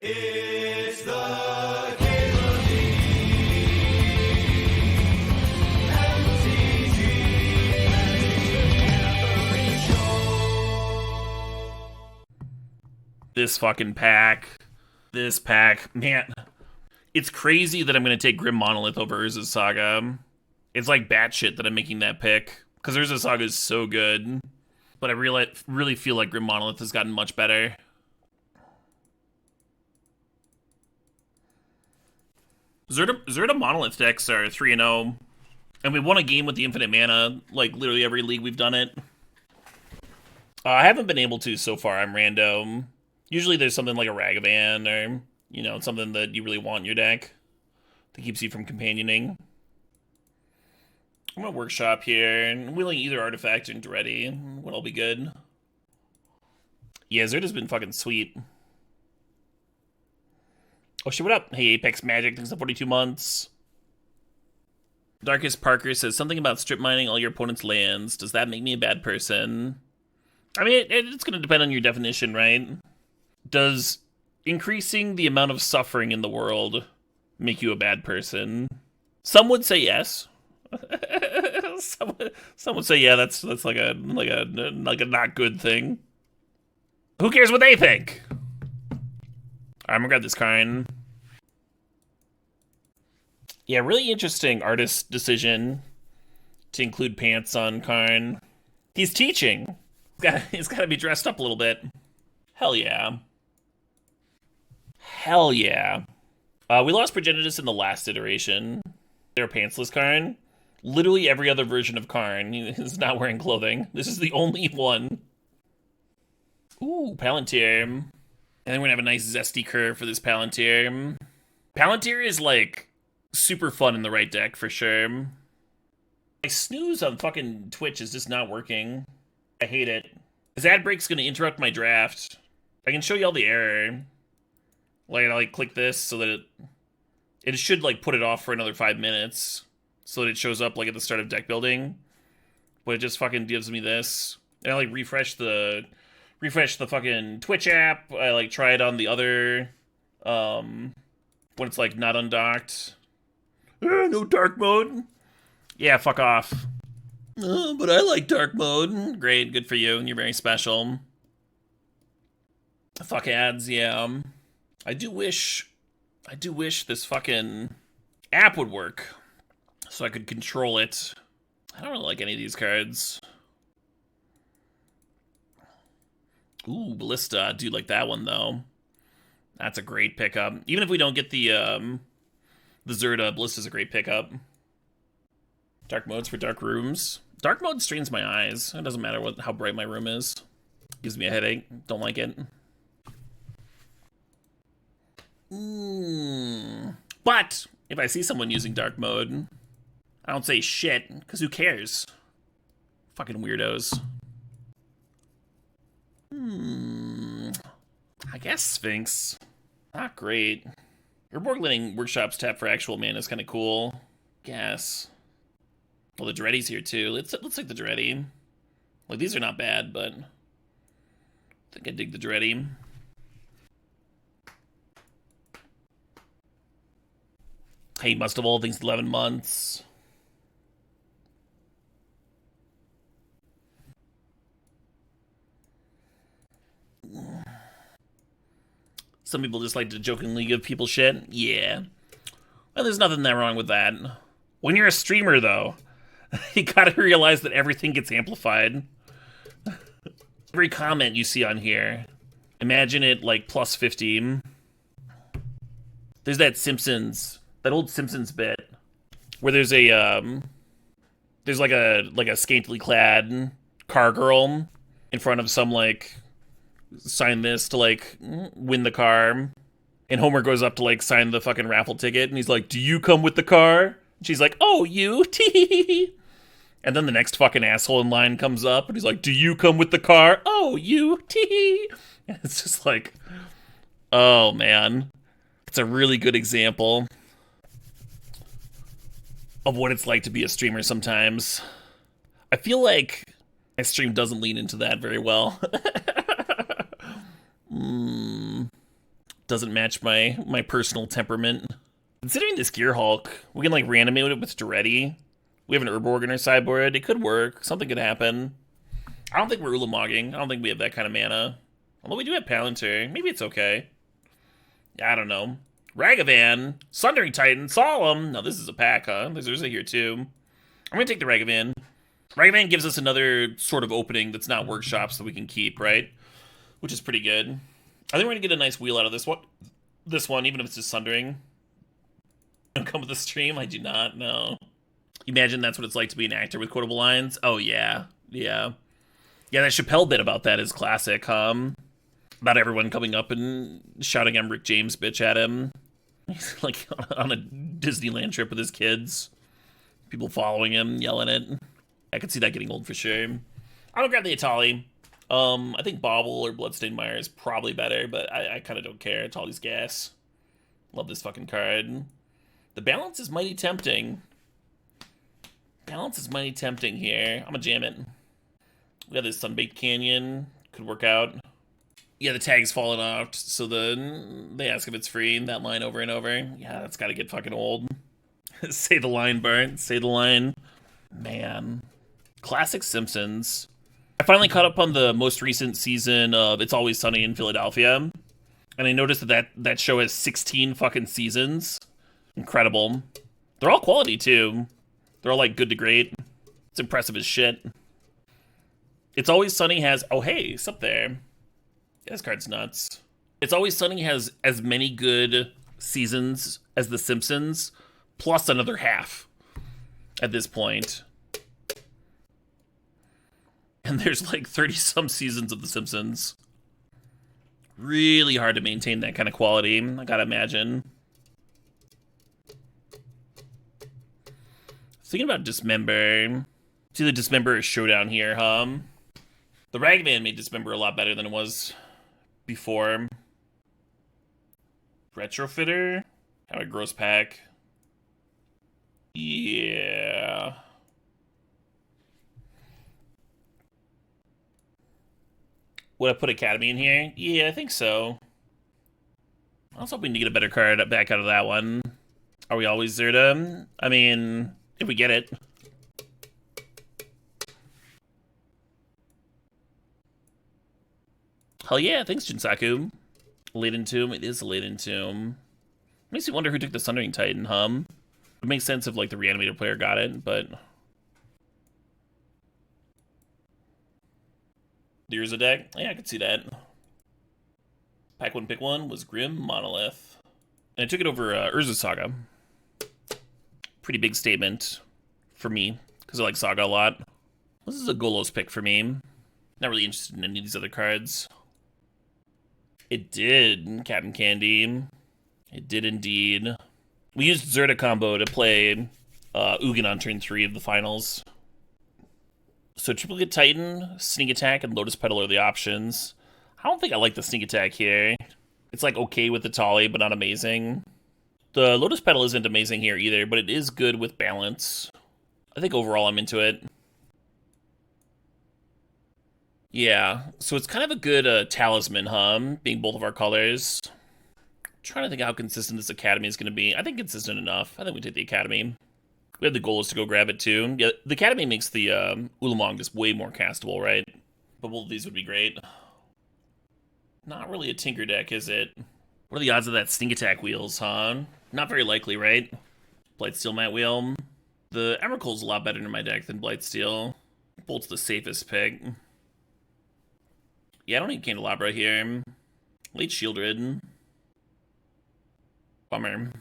It's the Cable MTG Show. This fucking pack. This pack. Man, it's crazy that I'm going to take Grim Monolith over Urza's Saga. It's like batshit that I'm making that pick. Because Urza's Saga is so good. But I really feel like Grim Monolith has gotten much better. Zerta Monolith decks are 3-0. And we won a game with the infinite mana, like literally every league we've done it. I haven't been able to so far, I'm random. Usually there's something like a Ragavan or, you know, something that you really want in your deck that keeps you from companioning. I'm gonna workshop here, and wheeling either Artifact or Andretti would all be good. Yeah, Zerta's been fucking sweet. Oh shit, what up? Hey, Apex Magic, thanks for 42 months. Darkest Parker says something about strip mining all your opponent's lands. Does that make me a bad person? I mean, it's going to depend on your definition, right? Does increasing the amount of suffering in the world make you a bad person? Some would say yes. some would say yeah, that's like a not good thing. Who cares what they think? I'm gonna grab this card. Yeah, really interesting artist decision to include pants on Karn. He's teaching. He's got to be dressed up a little bit. Hell yeah. Hell yeah. We lost Progenitus in the last iteration. They're pantsless Karn. Literally every other version of Karn is not wearing clothing. This is the only one. Ooh, Palantir. And then we're gonna have a nice zesty curve for this Palantir. Palantir is like super fun in the right deck for sure. My snooze on fucking Twitch is just not working. I hate it. This ad break's gonna interrupt my draft. I can show you all the error. Like, I click this so that it should like put it off for another 5 minutes so that it shows up like at the start of deck building. But it just fucking gives me this. And I like refresh the fucking Twitch app. I like try it on the other when it's like not undocked. No dark mode. Yeah, fuck off. But I like dark mode. Great, good for you. You're very special. Fuck ads, yeah. I do wish this fucking app would work so I could control it. I don't really like any of these cards. Ooh, Ballista. I do like that one, though. That's a great pickup. Even if we don't get the Zerta, Ballista's a great pickup. Dark modes for dark rooms. Dark mode strains my eyes. It doesn't matter how bright my room is. Gives me a headache. Don't like it. But if I see someone using dark mode, I don't say shit, because who cares? Fucking weirdos. I guess Sphinx. Not great. Urborg letting Workshops tap for actual mana is kind of cool. Guess. Well, the Dreddy's here too. Let's take the Dreddy. Like, these are not bad, but I think I dig the Dreddy. Hey, must have all things 11 months. Some people just like to jokingly give people shit. Yeah. Well, there's nothing that wrong with that. When you're a streamer, though, you gotta realize that everything gets amplified. Every comment you see on here, imagine it like plus 15. There's that old Simpsons bit where there's like a scantily clad car girl in front of some like sign this to like win the car, and Homer goes up to like sign the fucking raffle ticket, and he's like, "Do you come with the car?" And she's like, "Oh, you." Tee. And then the next fucking asshole in line comes up, and he's like, "Do you come with the car?" "Oh, you." Tee. And it's just like, oh man, it's a really good example of what it's like to be a streamer sometimes. I feel like my stream doesn't lean into that very well. Doesn't match my personal temperament. Considering this Gear Hulk, we can like reanimate it with Duretti. We have an Urborg in our sideboard. It could work. Something could happen. I don't think we're Ulamogging. I don't think we have that kind of mana. Although we do have Palantir. Maybe it's okay. I don't know. Ragavan, Sundering Titan, Solemn. Now this is a pack, huh? There's Urza here too. I'm gonna take the Ragavan. Ragavan gives us another sort of opening that's not workshops that we can keep, right? Which is pretty good. I think we're gonna get a nice wheel out of this one. This one, even if it's just Sundering. Don't come with the stream. I do not know. Imagine that's what it's like to be an actor with quotable lines. Oh yeah, yeah. That Chappelle bit about that is classic. About everyone coming up and shouting "I'm Rick James, bitch" at him. He's like on a Disneyland trip with his kids. People following him, yelling it. I could see that getting old for sure. I'm gonna grab the Atali. I think Bobble or Bloodstained Mire is probably better, but I kind of don't care. Atali's gas. Love this fucking card. The balance is mighty tempting. Balance is mighty tempting here. I'm gonna jam it. We got this Sunbaked Canyon. Could work out. Yeah, the tag's falling off, so they ask if it's free. That line over and over. Yeah, that's gotta get fucking old. Say the line, Bart. Say the line. Man. Classic Simpsons. I finally caught up on the most recent season of It's Always Sunny in Philadelphia. And I noticed that show has 16 fucking seasons. Incredible. They're all quality, too. They're all, like, good to great. It's impressive as shit. It's Always Sunny has... Oh, hey, it's up there. Yeah, this card's nuts. It's Always Sunny has as many good seasons as The Simpsons, plus another half at this point. And there's like 30-some seasons of The Simpsons. Really hard to maintain that kind of quality, I gotta imagine. Thinking about Dismember. See the Dismember showdown here, huh? The Ragman made Dismember a lot better than it was before. Retrofitter? Have a gross pack. Yeah. Would I put Academy in here? Yeah, I think so. I was hoping to get a better card back out of that one. Are we always Zerda? I mean, if we get it. Hell yeah, thanks, Jinsaku. Laden Tomb, it is a Laden Tomb. Makes you wonder who took the Sundering Titan, It makes sense if, like, the Reanimator player got it, but... The Urza deck? Yeah, I could see that. Pack one, pick one was Grim Monolith. And I took it over Urza Saga. Pretty big statement for me, because I like Saga a lot. This is a Golos pick for me. Not really interested in any of these other cards. It did, Captain Candy. It did indeed. We used Zerda combo to play Ugin on turn 3 of the finals. So Triplicate Titan, Sneak Attack, and Lotus Petal are the options. I don't think I like the Sneak Attack here. It's like okay with the Tali, but not amazing. The Lotus Petal isn't amazing here either, but it is good with balance. I think overall I'm into it. Yeah, so it's kind of a good talisman, being both of our colors. I'm trying to think how consistent this Academy is going to be. I think consistent enough. I think we take the Academy. We have the goal is to go grab it too. Yeah, the Academy makes the Ulamog just way more castable, right? But both of these would be great. Not really a Tinker deck, is it? What are the odds of that Sneak Attack wheels, Not very likely, right? Blightsteel Mat Wheel. The Emrakul's a lot better in my deck than Blightsteel. Bolt's the safest pick. Yeah, I don't need Candelabra here. Late Shieldred. Bummer.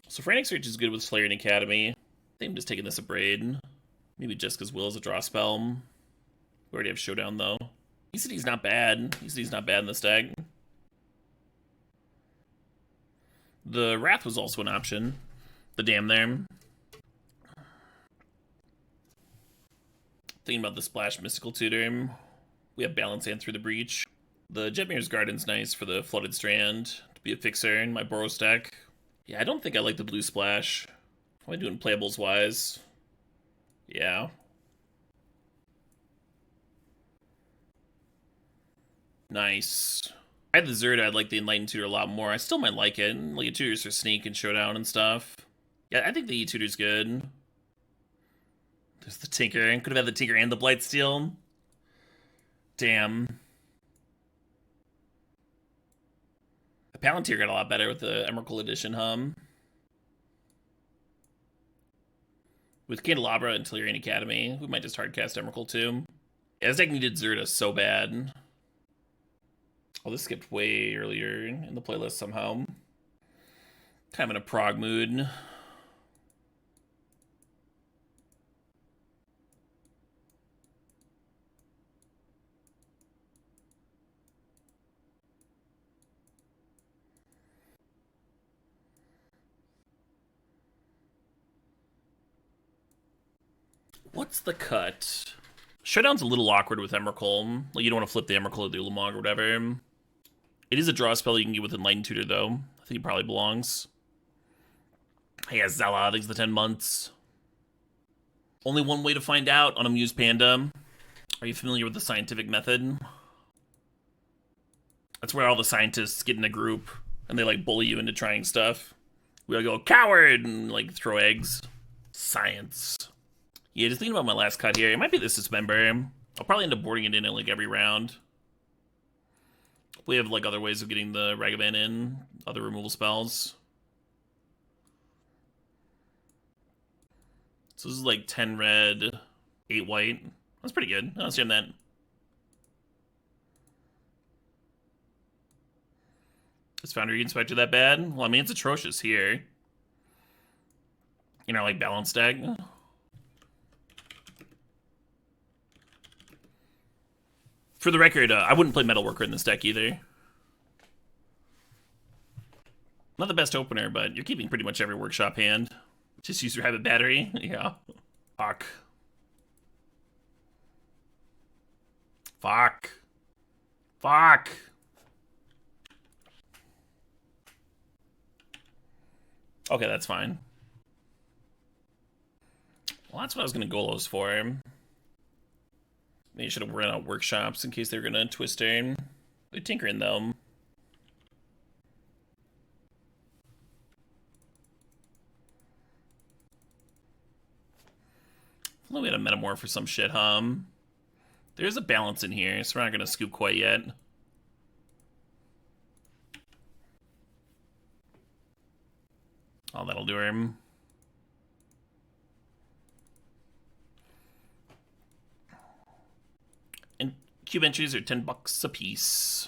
So Frantic Search is good with Slayer and Academy. I think I'm just taking this a braid. Maybe Jessica's Will is a draw spell. We already have Showdown, though. ECD's not bad. ECD's not bad in this deck. The Wrath was also an option. The Dam there. Thinking about the Splash Mystical Tutor. We have Balance Hand through the Breach. The Jetmir's Garden's nice for the Flooded Strand to be a fixer in my Boros deck. Yeah, I don't think I like the Blue Splash. What am I doing playables-wise? Yeah. Nice. I had the Zerd, I'd like the Enlightened Tutor a lot more. I still might like it. Like, it tutors for Sneak and Showdown and stuff. Yeah, I think the E-Tutor's good. There's the Tinker. Could have had the Tinker and the Blightsteel. Damn. The Palantir got a lot better with the Emerald Edition, With Candelabra and Telerian Academy, we might just hardcast Emerald too. Yeah, this deck needed Zerda so bad. Oh, this skipped way earlier in the playlist somehow. Kind of in a prog mood. What's the cut? Showdown's a little awkward with Emrakul. Like, you don't want to flip the Emrakul or the Ulamog or whatever. It is a draw spell you can get with Enlightened Tutor, though. I think it probably belongs. Hey, Zella, thanks for the 10 months. Only one way to find out on Amused Panda. Are you familiar with the scientific method? That's where all the scientists get in a group and they, like, bully you into trying stuff. We all go, coward, and, like, throw eggs. Science. Yeah, just thinking about my last cut here. It might be the Dismember. I'll probably end up boarding it in like every round. We have like other ways of getting the Ragavan in, other removal spells. So this is like 10 red, 8 white. That's pretty good. I understand that. Is Foundry Inspector that bad? Well, I mean, it's atrocious here. You know, like balanced deck. For the record, I wouldn't play Metalworker in this deck either. Not the best opener, but you're keeping pretty much every workshop hand. Just use your habit battery. Yeah. Fuck. Fuck. Fuck. Okay, that's fine. Well, that's what I was going to Golos for. Maybe I should have run out workshops in case they were going to twist her. They're tinkering, though. We had a Metamorph or some shit, There's a balance in here, so we're not going to scoop quite yet. Oh, that'll do him. And cube entries are $10 a piece.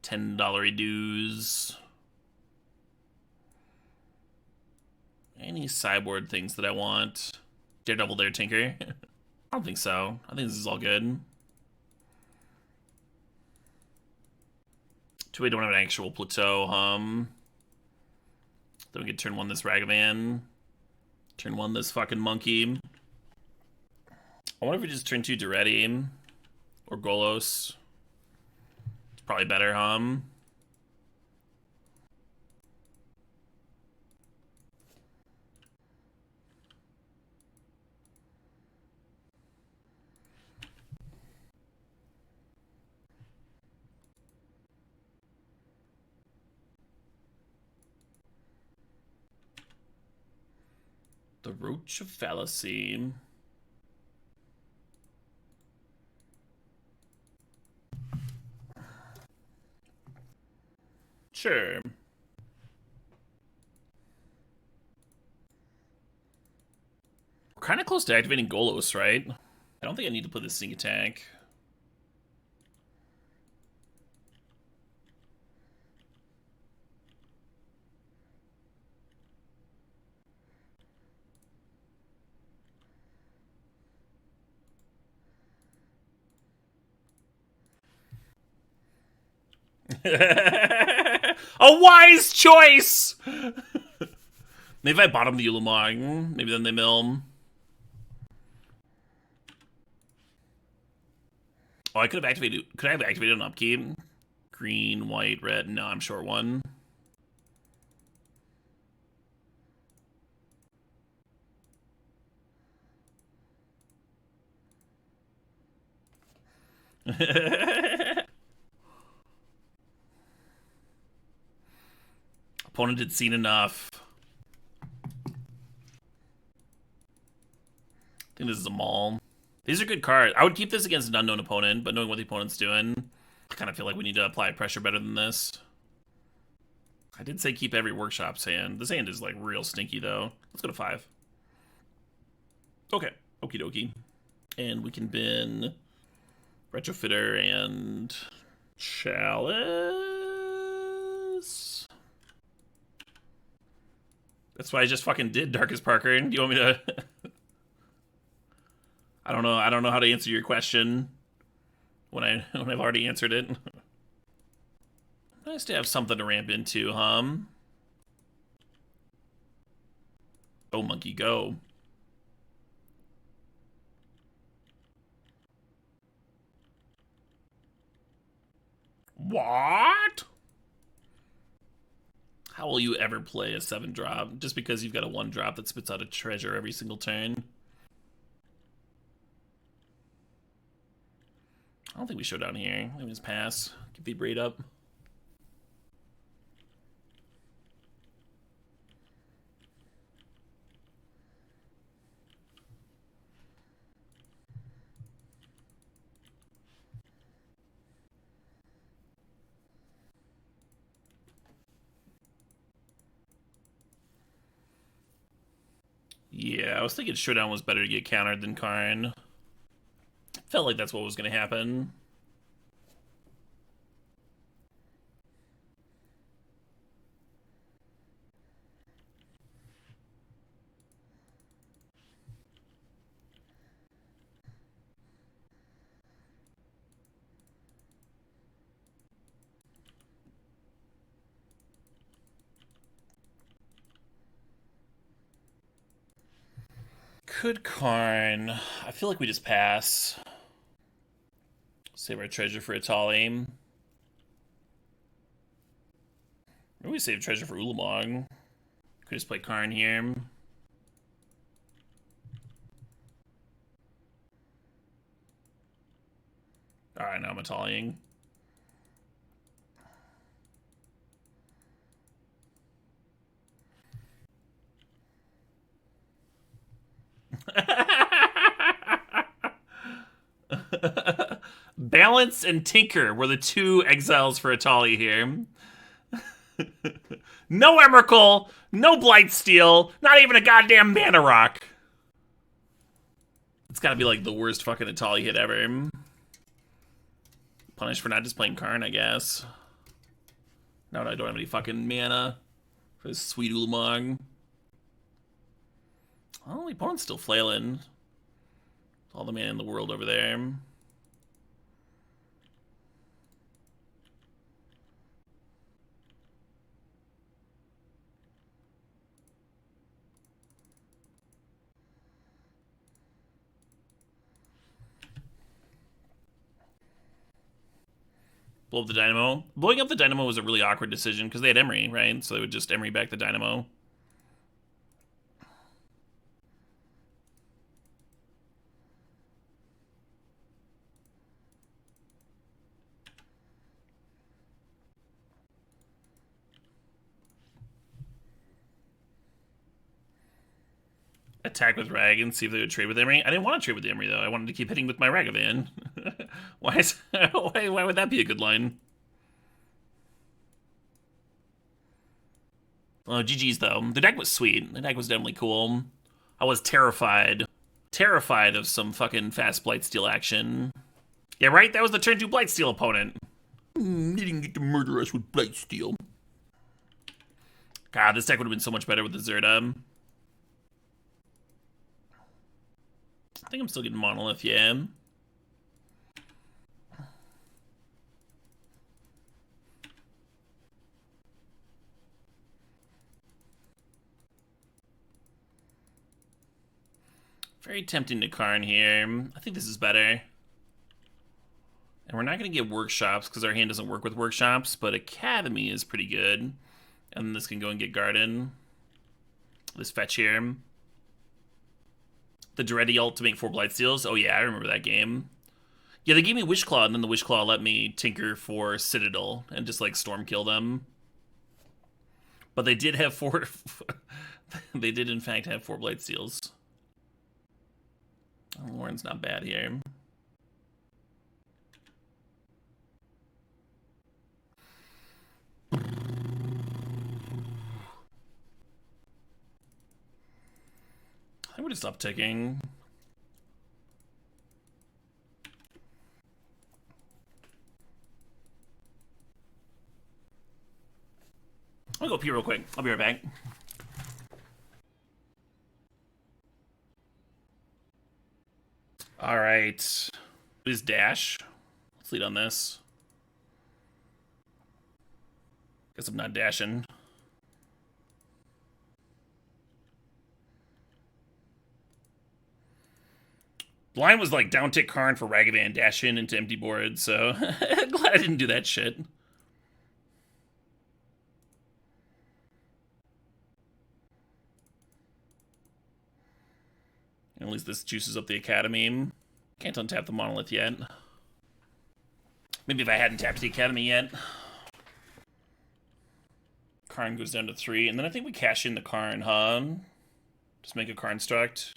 $10 dues. Any sideboard things that I want? Daredevil, Dare Tinker? I don't think so. I think this is all good. Too bad we don't have an actual plateau, Then we could turn 1 this Ragavan. Turn 1 this fucking monkey. I wonder if we just turn 2 Duretti. Or Golos. It's probably better, The Roach of Fallacy. Sure. We're kind of close to activating Golos, right? I don't think I need to put this sneak attack. A wise choice! Maybe if I bottom the Ulamog, maybe then they mill. Oh, I could have activated. Could I have activated an upkeep? Green, white, red. No, I'm short one. Opponent had seen enough. I think this is a maul. These are good cards. I would keep this against an unknown opponent, but knowing what the opponent's doing, I kind of feel like we need to apply pressure better than this. I did say keep every workshop's hand. This hand is like real stinky though. Let's go to 5. Okay, okie dokie. And we can bin Retrofitter and Chalice. That's why I just fucking did Darkest Parker. Do you want me to? I don't know how to answer your question when I've already answered it. Nice to have something to ramp into, Go, monkey, go. What? How will you ever play a 7-drop just because you've got a 1-drop that spits out a treasure every single turn? I don't think we show down here. Let me just pass. Keep the braid up. Yeah, I was thinking Showdown was better to get countered than Karn. Felt like that's what was going to happen. Could Karn. I feel like we just pass. Save our treasure for Atali. Maybe we save treasure for Ulamog. Could just play Karn here. Alright, now I'm Ataliing. Balance and Tinker were the 2 exiles for Atali here. No Emrakul, no Blightsteel, not even a goddamn Mana Rock. It's gotta be like the worst fucking Atali hit ever. Punished for not just playing Karn, I guess. Now I don't have any fucking mana for this sweet Ulamog. Oh, the opponent's still flailing. All the mana in the world over there. Blow up the Dynamo. Blowing up the Dynamo was a really awkward decision because they had Emery, right? So they would just Emery back the Dynamo. Attack with Rag and see if they would trade with Emery. I didn't want to trade with Emery though. I wanted to keep hitting with my Ragavan. Why would that be a good line? Oh, GG's though. The deck was sweet. The deck was definitely cool. I was terrified of some fucking fast Blightsteel action. Yeah, right? That was the turn 2 Blightsteel opponent. He didn't get to murder us with Blightsteel. God, this deck would have been so much better with the Zerda. I think I'm still getting Monolith, yeah. Very tempting to Karn here. I think this is better. And we're not going to get Workshops because our hand doesn't work with Workshops, but Academy is pretty good. And this can go and get Garden. This fetch here. The Duretti ult to make 4 Blightsteels. Oh yeah, I remember that game. Yeah, they gave me Wishclaw, and then the Wishclaw let me Tinker for Citadel and just like Storm kill them. But they did have 4... they did, in fact, have 4 Blight Seals. Oh, Lauren's not bad here. I think we're just upticking. I'll go pee real quick. I'll be right back. All right. Is dash? Let's lead on this. Guess I'm not dashing. The line was like down tick Karn for Ragavan, dash in into empty board, so glad I didn't do that shit. At least this juices up the Academy. Can't untap the Monolith yet. Maybe if I hadn't tapped the Academy yet. Karn goes down to 3, and then I think we cash in the Karn, huh? Just make a Karn struct.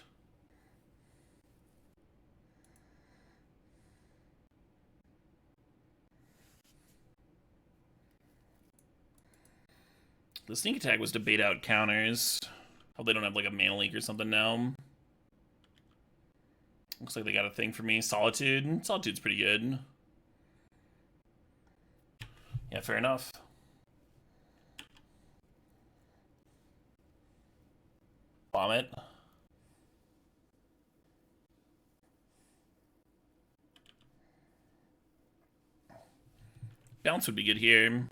The sneak attack was to bait out counters. Hope they don't have like a mana leak or something now. Looks like they got a thing for me. Solitude. Solitude's pretty good. Yeah, fair enough. Bomb it. Bounce would be good here.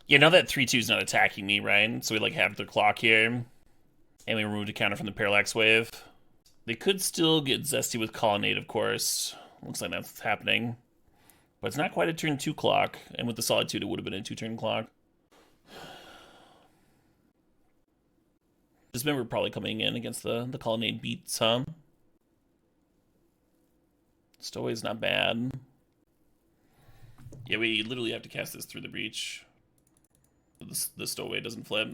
Yeah, now that 3/2 is not attacking me, right? So we like have the clock here. And we removed a counter from the Parallax Wave. They could still get zesty with Colonnade, of course. Looks like that's what's happening. But it's not quite a turn 2 clock. And with the Solitude, it would have been a 2-turn clock. Just remember probably coming in against the Colonnade beats, huh? Stowaway's not bad. Yeah, we literally have to cast this through the breach. The Stowaway doesn't flip.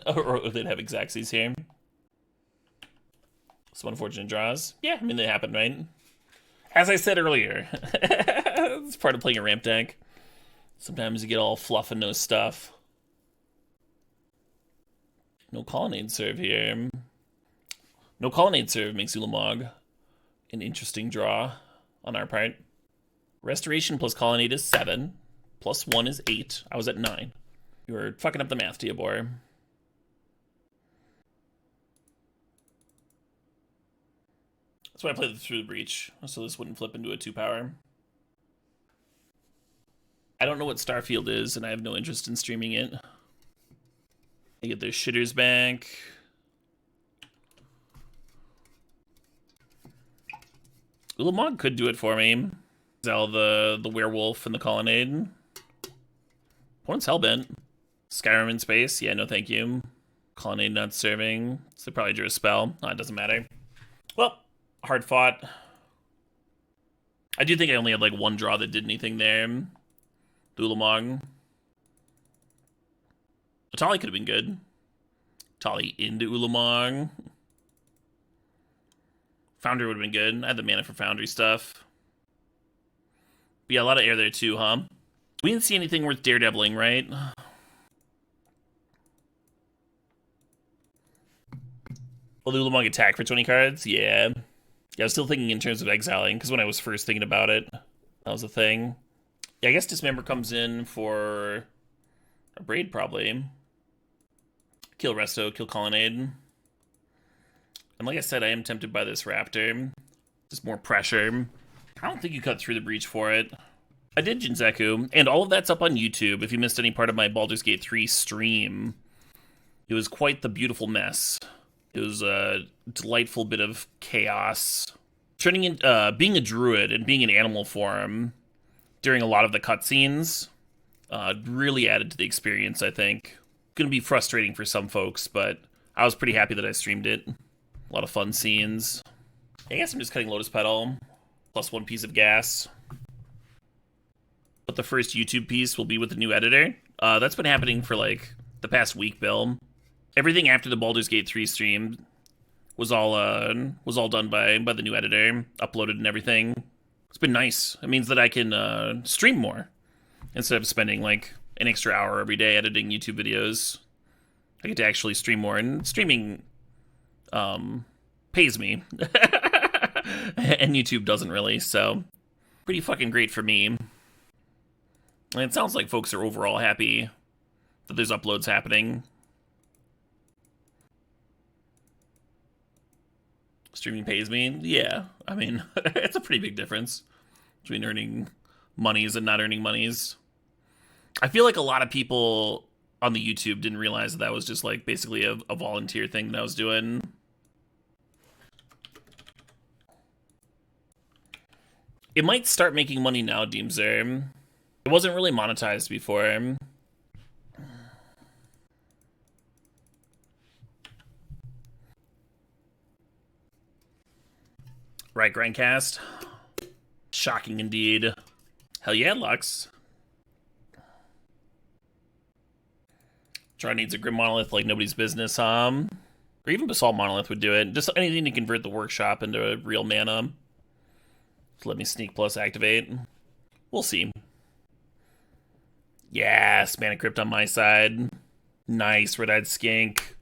Or they'd have Xaxes here. Some unfortunate draws. Yeah, I mean, they happen, right? As I said earlier, it's part of playing a ramp deck. Sometimes you get all fluff and no stuff. No Colonnade serve here. No Colonnade serve makes Ulamog an interesting draw on our part. Restoration plus Colonnade is 7. Plus 1 is 8. I was at 9. You were fucking up the math, Diabor. That's why I played through the breach, so this wouldn't flip into a 2-power. I don't know what Starfield is, and I have no interest in streaming it. They get their shitters back. Ulamog could do it for me. Zell the werewolf and the Colonnade. Opponent's Hellbent. Skyrim in space. Yeah, no thank you. Colonnade not serving. So they probably drew a spell. Oh, it doesn't matter. Well, hard fought. I do think I only had like one draw that did anything there. Ulamog. Atali could have been good. Atali into Ulamog. Foundry would have been good. I had the mana for Foundry stuff. But yeah, a lot of air there too, huh? We didn't see anything worth daredeviling, right? Will Ulamog attack for 20 cards? Yeah. Yeah, I was still thinking in terms of exiling, because when I was first thinking about it, that was a thing. Yeah, I guess Dismember comes in for a Braid, probably. Kill Resto, kill Colonnade. And like I said, I am tempted by this Raptor. Just more pressure. I don't think you cut through the breach for it. I did Jinzeku, and all of that's up on YouTube if you missed any part of my Baldur's Gate 3 stream. It was quite the beautiful mess. It was a delightful bit of chaos. Turning in, being a druid and being in animal form during a lot of the cutscenes. Really added to the experience, I think. Gonna be frustrating for some folks, but I was pretty happy that I streamed it. A lot of fun scenes. I guess I'm just cutting Lotus Petal, plus 1 piece of gas. But the first YouTube piece will be with the new editor. That's been happening for like the past week, Bill. Everything after the Baldur's Gate 3 stream was all done by the new editor, uploaded and everything. It's been nice. It means that I can stream more instead of spending like an extra hour every day editing YouTube videos. I get to actually stream more, and streaming pays me. And YouTube doesn't really, so pretty fucking great for me. And it sounds like folks are overall happy that there's uploads happening. Streaming pays me? Yeah. I mean, it's a pretty big difference between earning monies and not earning monies. I feel like a lot of people on the YouTube didn't realize that was just like basically a volunteer thing that I was doing. It might start making money now, Deemzer. It wasn't really monetized before. Right, Grindcast? Shocking indeed. Hell yeah, Lux. Try needs a Grim Monolith like nobody's business, Or even Basalt Monolith would do it. Just anything to convert the workshop into a real mana. So let me sneak plus activate. We'll see. Yes, Mana Crypt on my side. Nice, Red-Eyed Skink.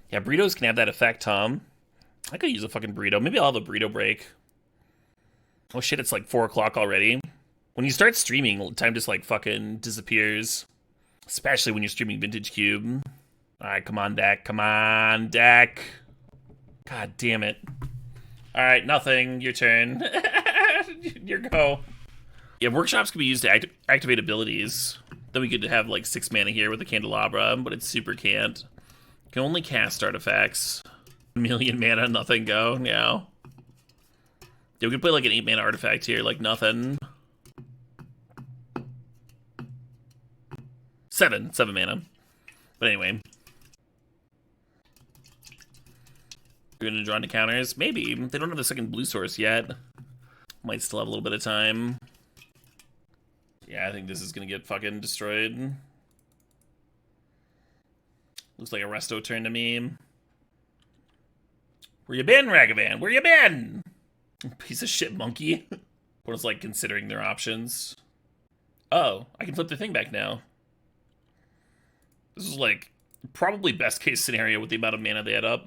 Yeah, burritos can have that effect, Tom. I could use a fucking burrito. Maybe I'll have a burrito break. Oh shit, it's like 4 o'clock already. When you start streaming, time just like fucking disappears. Especially when you're streaming Vintage Cube. Alright, come on, deck. Come on, deck. God damn it. Alright, nothing. Your turn. Your go. Yeah, workshops can be used to activate abilities. Then we could have like 6 mana here with the Candelabra, but it super can't. Can only cast artifacts. 1,000,000 mana, nothing go. Yeah. Yeah, we could play like an 8 mana artifact here, like nothing. 7 mana. But anyway. We're gonna draw into counters? Maybe. They don't have the second blue source yet. Might still have a little bit of time. Yeah, I think this is gonna get fucking destroyed. Looks like a resto turn to me. Where you been, Ragavan? Where you been? Piece of shit monkey. Opponent's like considering their options. Oh, I can flip the thing back now. This is like probably best case scenario with the amount of mana they had up.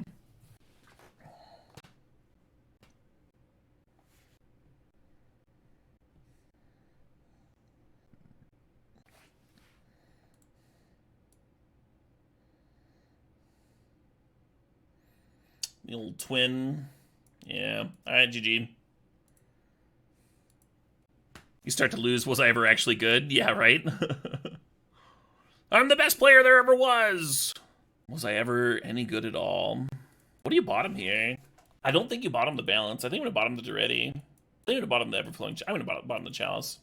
The old twin. Yeah. Alright, GG. You start to lose. Was I ever actually good? Yeah, right? I'm the best player there ever was! Was I ever any good at all? What do you bottom here? I don't think you bottom the balance. I think I'm gonna bottom the Duretti. I think I'm gonna bottom the Everflowing. I'm gonna bottom the Chalice.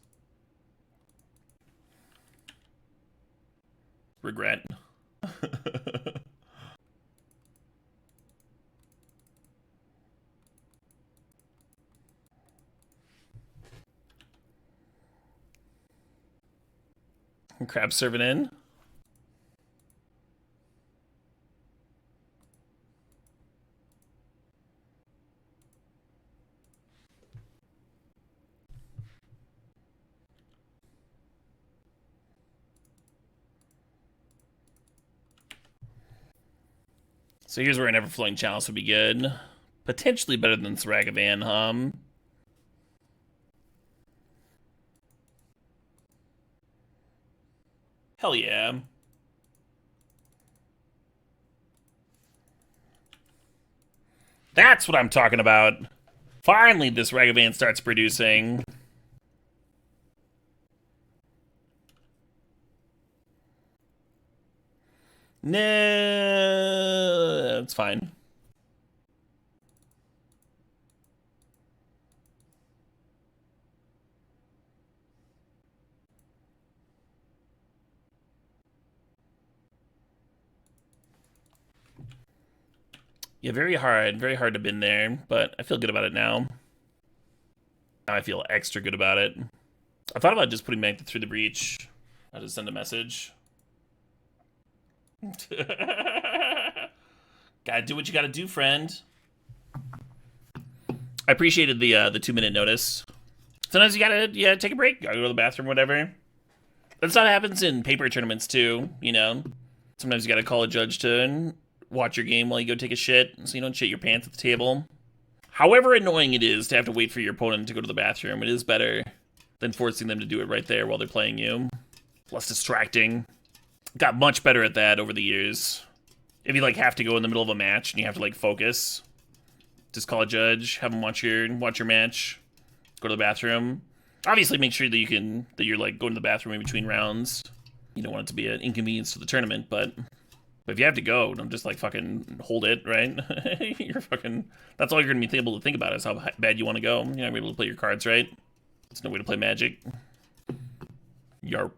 Regret. Crab serving in. So here's where an Everflowing Chalice would be good. Potentially better than Sragavan, Hell yeah. That's what I'm talking about. Finally, this Ragavan starts producing. No, it's fine. Yeah, very hard to bin there, but I feel good about it now. Now I feel extra good about it. I thought about just putting Magnet through the breach. I'll just send a message. Gotta do what you gotta do, friend. I appreciated the 2-minute notice. Sometimes you gotta take a break, gotta go to the bathroom, whatever. That's how it happens in paper tournaments too, you know. Sometimes you gotta call a judge to watch your game while you go take a shit, so you don't shit your pants at the table. However annoying it is to have to wait for your opponent to go to the bathroom, it is better than forcing them to do it right there while they're playing you. Less distracting. Got much better at that over the years. If you like have to go in the middle of a match and you have to like focus, just call a judge, have them watch your match, go to the bathroom. Obviously, make sure that you're like going to the bathroom in between rounds. You don't want it to be an inconvenience to the tournament, but if you have to go, don't just like fucking hold it, right? That's all you're gonna be able to think about is how bad you want to go. You're not gonna be able to play your cards right. There's no way to play Magic. Yarp.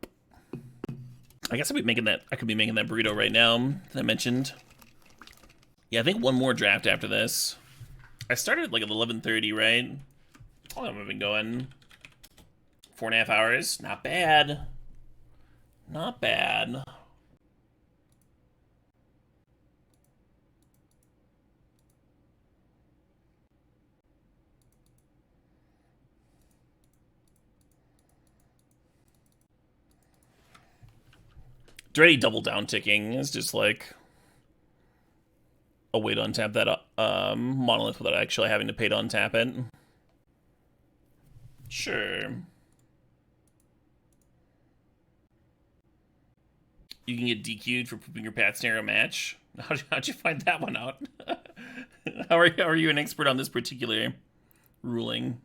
I guess I could be making that burrito right now that I mentioned. Yeah, I think one more draft after this. I started like at 11:30, right? How long have I been going? 4.5 hours. Not bad. Not bad. Already double down ticking is just like a way to untap that monolith without actually having to pay to untap it. Sure. You can get DQ'd for pooping your pants near a match. How'd you find that one out? How are you an expert on this particular ruling?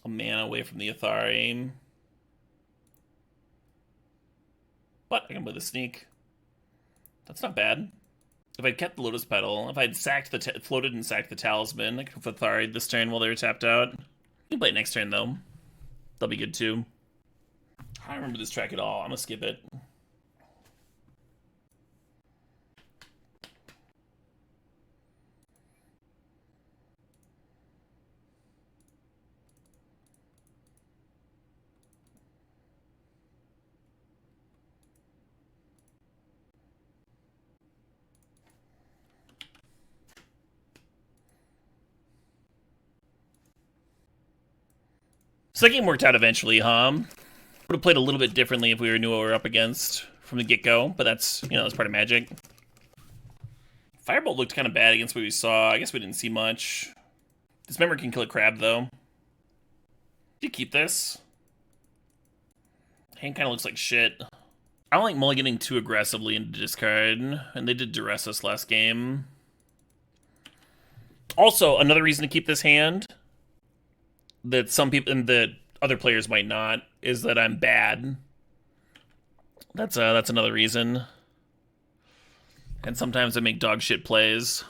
A man away from the Athari. But I can play the sneak. That's not bad. If I'd kept the Lotus Petal, if I'd floated and sacked the Talisman, I could have Athari'd this turn while they were tapped out. You can play it next turn, though. That'll be good, too. I don't remember this track at all. I'm gonna skip it. So that game worked out eventually, huh? Would have played a little bit differently if we knew what we were up against from the get-go, but that's, that's part of Magic. Firebolt looked kind of bad against what we saw. I guess we didn't see much. Dismember can kill a crab, though. Do you keep this? Hand kind of looks like shit. I don't like mulliganing too aggressively into discard, and they did duress us last game. Also, another reason to keep this hand that some people and that other players might not is that I'm bad. That's another reason. And sometimes I make dog shit plays.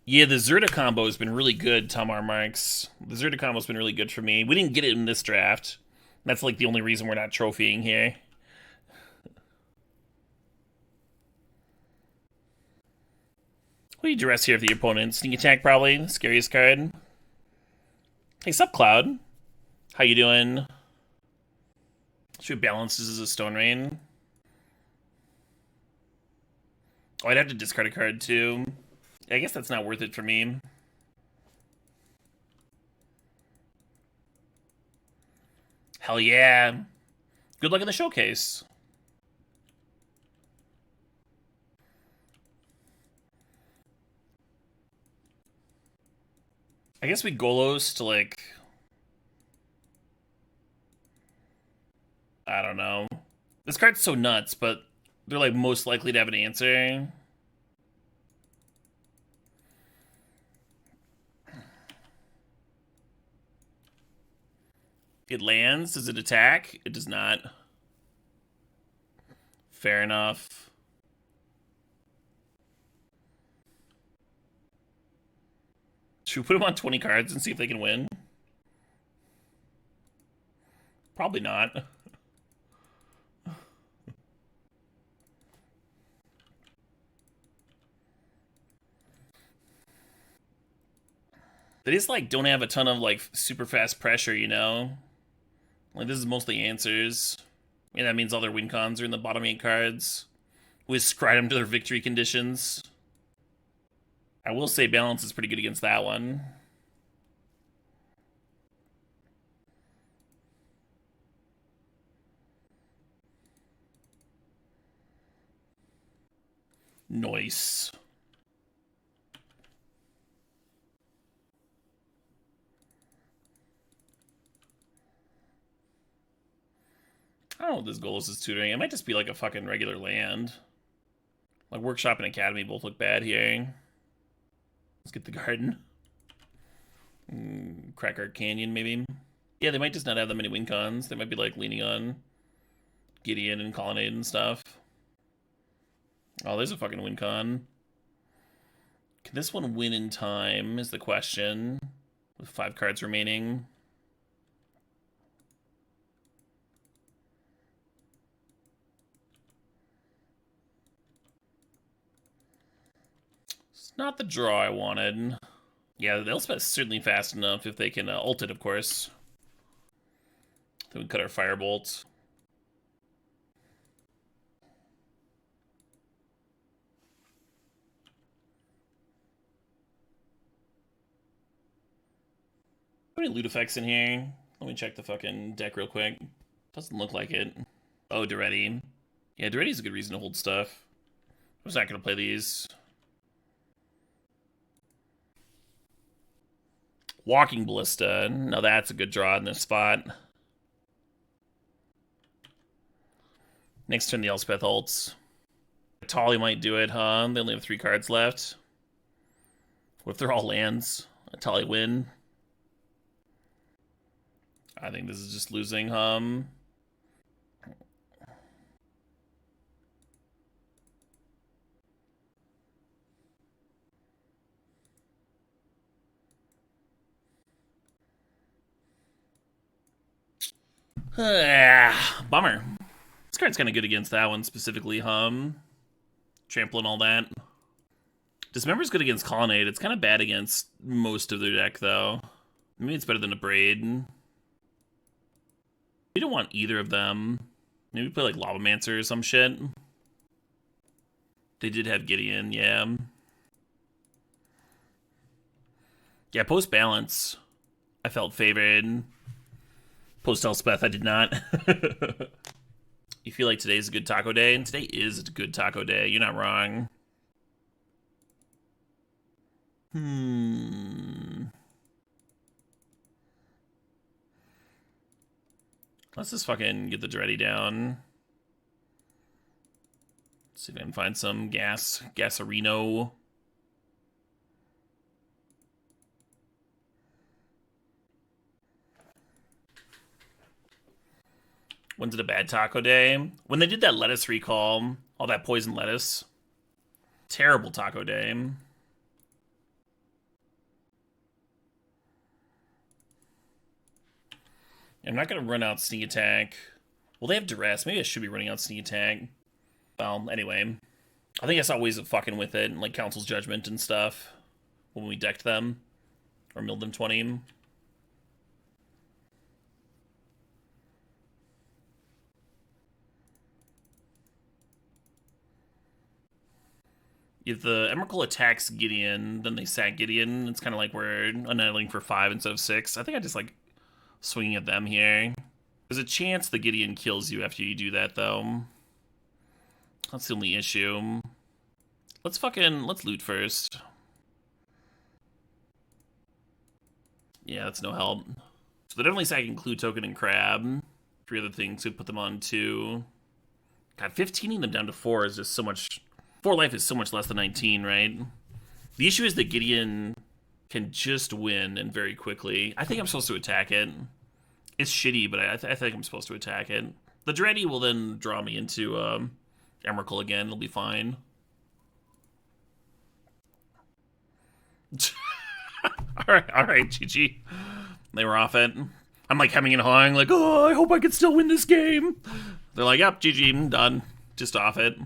Yeah, the Zerta combo has been really good, Tamar Marks. The Zerta combo's been really good for me. We didn't get it in this draft. That's like the only reason we're not trophying here. What do you duress here for the opponent? Sneak attack, probably. The scariest card. Hey, sup, Cloud? How you doing? Should we balance this as a Stone Rain? Oh, I'd have to discard a card, too. I guess that's not worth it for me. Hell yeah. Good luck in the showcase. I guess we Golos to, like... I don't know. This card's so nuts, but they're, like, most likely to have an answer. It lands. Does it attack? It does not. Fair enough. Should we put them on 20 cards and see if they can win? Probably not. They just, like, don't have a ton of, like, super fast pressure, you know? Like, this is mostly answers. And that means all their win cons are in the bottom 8 cards. We scry them to their victory conditions. I will say balance is pretty good against that one. Nice. I don't know what this Golos is tutoring. It might just be like a fucking regular land. Like Workshop and Academy both look bad here. Let's get the garden. Crackart Canyon, maybe. Yeah, they might just not have that many win cons. They might be like leaning on Gideon and Colonnade and stuff. Oh, there's a fucking win con. Can this one win in time is the question. With 5 cards remaining. It's not the draw I wanted. Yeah, the Elspeth's certainly fast enough if they can ult it, of course. Then we cut our Firebolt. How many loot effects in here? Let me check the fucking deck real quick. Doesn't look like it. Oh, Duretti. Yeah, Duretti's a good reason to hold stuff. I was not going to play these. Walking Ballista. Now that's a good draw in this spot. Next turn the Elspeth ults. Tali might do it, huh? They only have 3 cards left. What if they're all lands? A Tali win. I think this is just losing, Bummer. This card's kind of good against that one specifically, Trample and all that. Dismember's good against Colonnade. It's kind of bad against most of their deck, though. Maybe it's better than a Braid. We don't want either of them. Maybe play like Lavamancer or some shit. They did have Gideon, yeah. Yeah, post balance, I felt favored. Post Elspeth, I did not. You feel like today's a good taco day? And today is a good taco day. You're not wrong. Let's just fucking get the Duretti down. See if I can find some Gasarino. When's it a bad taco day? When they did that lettuce recall, all that poison lettuce. Terrible taco day. I'm not going to run out sneak attack. Well, they have duress. Maybe I should be running out sneak attack. Well, anyway. I think I saw ways of fucking with it, and like Council's Judgment and stuff, when we decked them. Or milled them 20. If the Emrakul attacks Gideon, then they sack Gideon. It's kind of like we're annihilating for 5 instead of 6. I think I just like swinging at them here. There's a chance the Gideon kills you after you do that, though. That's the only issue. Let's loot first. Yeah, that's no help. So they're definitely sacking Clue Token and Crab. 3 other things could put them on 2. God, 15ing them down to 4 is just so much... 4 life is so much less than 19, right? The issue is that Gideon can just win, and very quickly. I think I'm supposed to attack it. It's shitty, but I think I'm supposed to attack it. The Duretti will then draw me into Emrakul again. It'll be fine. All right, GG. They were off it. I'm like hemming and hawing, like, oh, I hope I can still win this game. They're like, yep, GG, I'm done. Just off it.